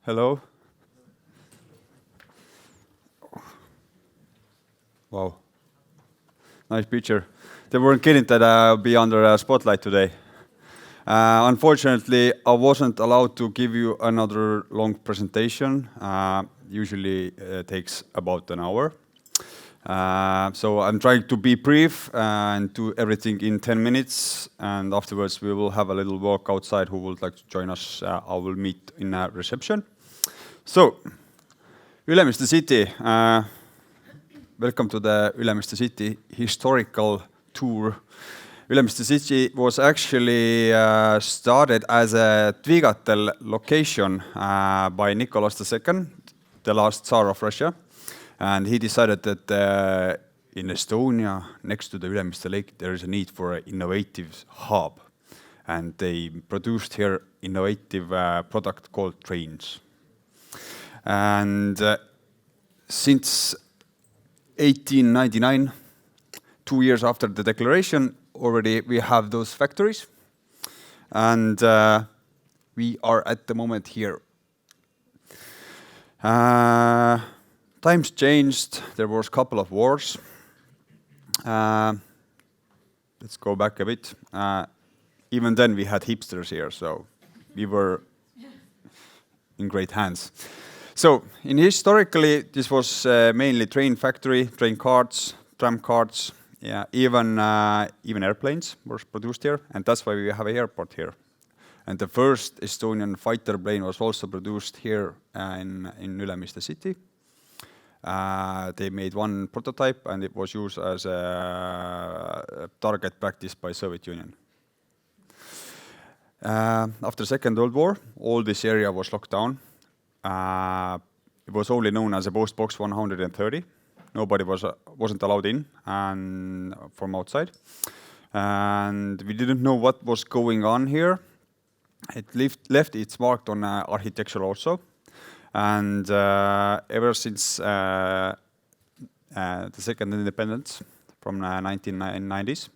Hello. Wow. Nice picture. They weren't kidding that I'll be under a spotlight today. Unfortunately, I wasn't allowed to give you another long presentation. Usually takes about an hour. So I'm trying to be brief and do everything in 10 minutes. And afterwards, we will have a little walk outside. Who would like to join us? I will meet in a reception. So, Ülemiste city. Welcome to the Ülemiste city historical tour. Ülemiste city was actually started as a Tvigatel location by Nicholas II, the last Tsar of Russia. And he decided that in Estonia, next to the Ülemiste lake, there is a need for an innovative hub. And they produced here innovative product called trains. And since 1899, 2 years after the declaration, already we have those factories. And we are at the moment here. Times changed. There was a couple of wars. Let's go back a bit. Even then we had hipsters here, so we were in great hands. So, historically, this was mainly train factory, train carts, tram carts, yeah, even airplanes were produced here, and that's why we have an airport here. And the first Estonian fighter plane was also produced here in Ülemiste city. They made one prototype, and it was used as a target practice by Soviet Union. After Second World War, all this area was locked down. It was only known as a post box 130. Nobody wasn't allowed in and from outside. And we didn't know what was going on here. It left its mark on architecture also. And ever since the second independence from 1990s,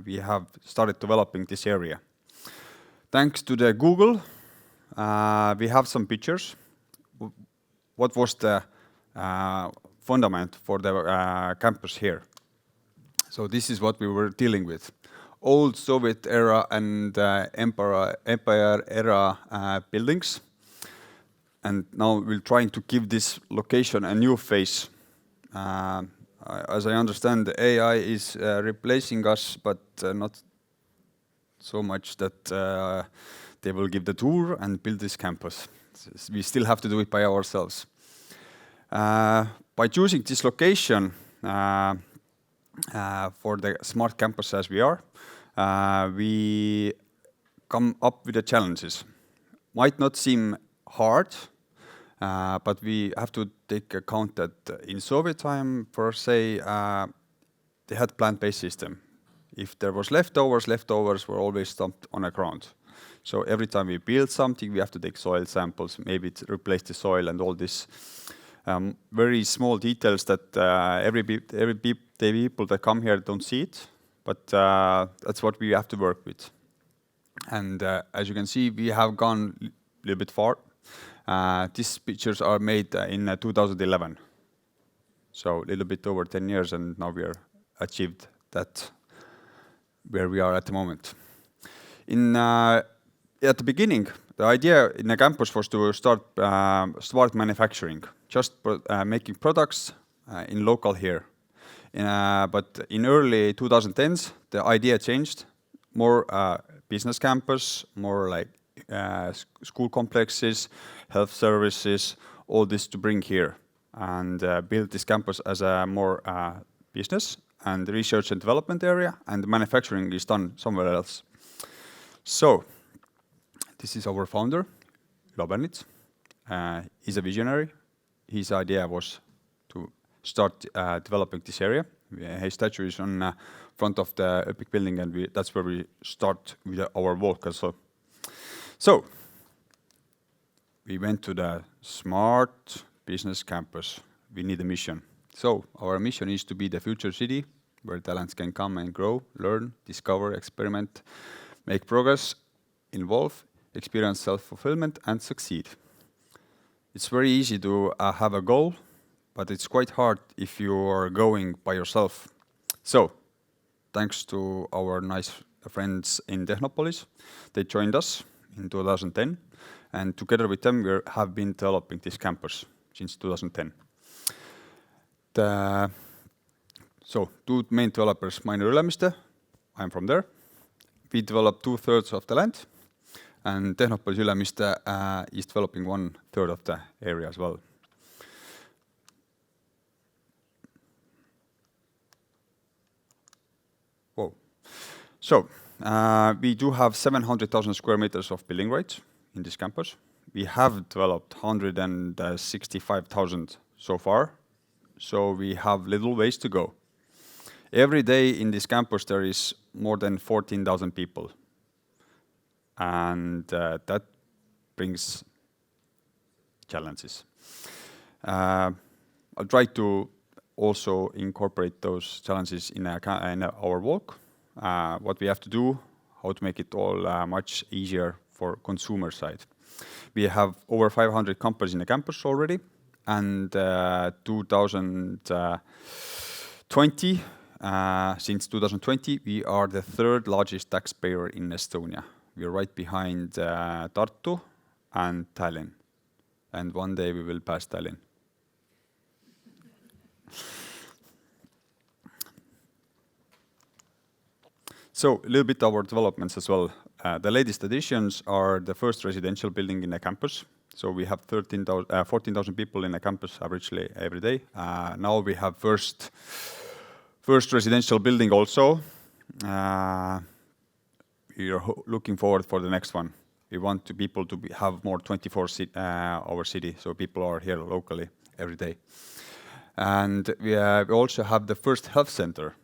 we have started developing this area. Thanks to the Google, we have some pictures. What was the fundament for the campus here? So this is what we were dealing with. Old Soviet era and empire era buildings. And now we're trying to give this location a new face. As I understand, the AI is replacing us, but not so much that they will give the tour and build this campus. We still have to do it by ourselves. By choosing this location for the smart campus as we are, we come up with the challenges. Might not seem hard, but we have to take account that in Soviet time, per se, they had plant-based system. If there was leftovers were always dumped on the ground. So every time we build something, we have to take soil samples, maybe to replace the soil and all this very small details that every people that come here don't see it, but that's what we have to work with. And as you can see, we have gone a little bit far. These pictures are made in 2011. So a little bit over 10 years, and now we are achieved that where we are at the moment. At the beginning, the idea in the campus was to start smart manufacturing, just making products in local here. But in early 2010s, the idea changed. More business campus, more like school complexes, health services, all this to bring here and build this campus as a more business and research and development area, and manufacturing is done somewhere else. So, this is our founder, Lobernitz. He's a visionary. His idea was to start developing this area. His statue is on front of the Epic building, and that's where we start with our walk also. So, we went to the smart business campus. We need a mission. So, our mission is to be the future city where talents can come and grow, learn, discover, experiment, make progress, involve, experience self-fulfillment, and succeed. It's very easy to have a goal, but it's quite hard if you are going by yourself. So, thanks to our nice friends in Technopolis, they joined us in 2010, and together with them we have been developing this campus since 2010. So, two main developers, Mainor Ülemiste, I'm from there. We developed 2/3 of the land, and Technopolis Ülemiste is developing 1/3 of the area as well. Whoa. So, we do have 700,000 square meters of building rights in this campus. We have developed 165,000 so far, so we have little ways to go. Every day in this campus there is more than 14,000 people, and that brings challenges. I'll try to also incorporate those challenges in our work, what we have to do, how to make it all much easier for consumer side. We have over 500 companies in the campus already, and since 2020, we are the third largest taxpayer in Estonia. We are right behind Tartu and Tallinn, and one day we will pass Tallinn. So, a little bit our developments as well. The latest additions are the first residential building in the campus. So we have 14,000 people in the campus averagely every day. Now we have first residential building also. We are looking forward for the next one. We want people to have more 24-hour city, so people are here locally every day. And we also have the first health center.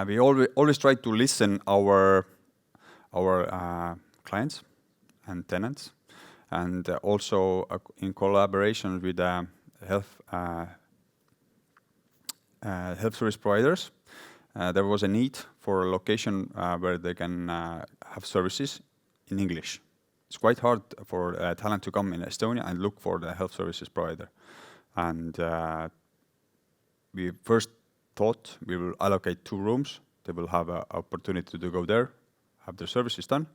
We always try to listen our clients and tenants, and also in collaboration with health service providers. There was a need for a location where they can have services in English. It's quite hard for talent to come in Estonia and look for the health services provider. And we first thought we will allocate 2 rooms. They will have an opportunity to go there, have their services done.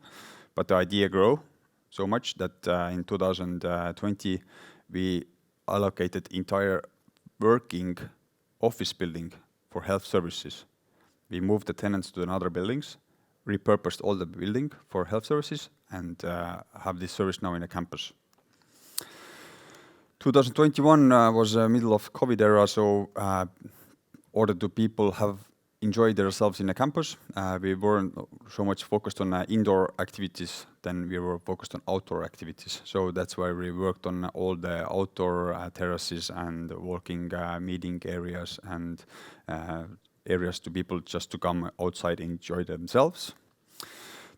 But the idea grew so much that in 2020 we allocated entire working office building for health services. We moved the tenants to another buildings, repurposed all the building for health services, and have this service now in the campus. 2021 was the middle of COVID era, so order to people have enjoyed themselves in the campus. We weren't so much focused on indoor activities than we were focused on outdoor activities. So that's why we worked on all the outdoor terraces and walking meeting areas and areas to people just to come outside and enjoy themselves.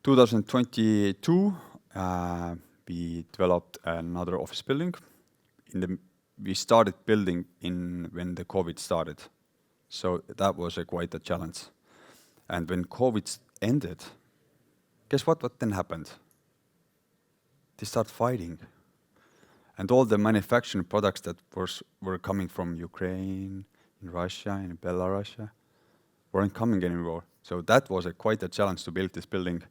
2022, we developed another office building. We started building when the COVID started. So that was quite a challenge. And when COVID ended, guess what then happened? They started fighting. And all the manufacturing products that were coming from Ukraine, in Russia, in Belarus, weren't coming anymore. So that was quite a challenge to build this building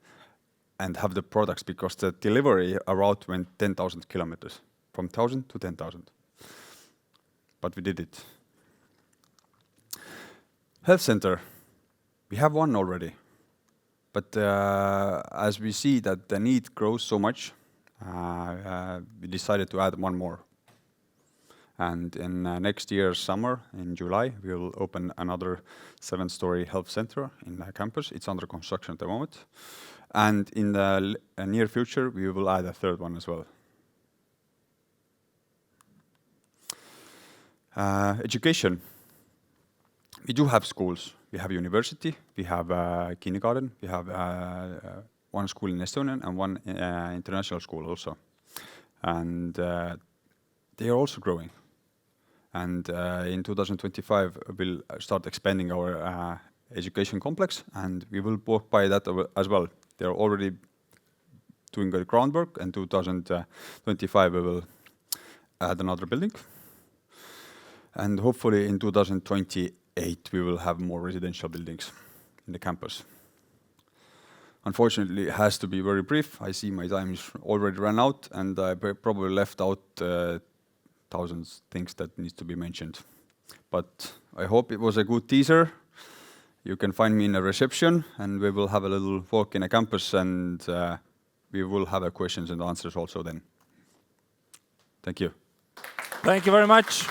and have the products, because the delivery route went 10,000 kilometers, from 1,000 to 10,000. But we did it. Health center, we have one already. But as we see that the need grows so much, we decided to add one more. And in next year's summer, in July, we will open another 7-story health center in the campus. It's under construction at the moment. And in the near future, we will add a 3rd one as well. Education. We do have schools. We have university, we have kindergarten, we have one school in Estonian and one international school also. And they are also growing. And in 2025, we'll start expanding our education complex, and we will walk by that as well. They're already doing the groundwork, and 2025 we will add another building. And hopefully in 2028 we will have more residential buildings in the campus. Unfortunately, it has to be very brief. I see my time is already run out, and I probably left out thousands things that needs to be mentioned. But I hope it was a good teaser. You can find me in a reception, and we will have a little walk in a campus, and we will have questions and answers also then. Thank you. Thank you very much.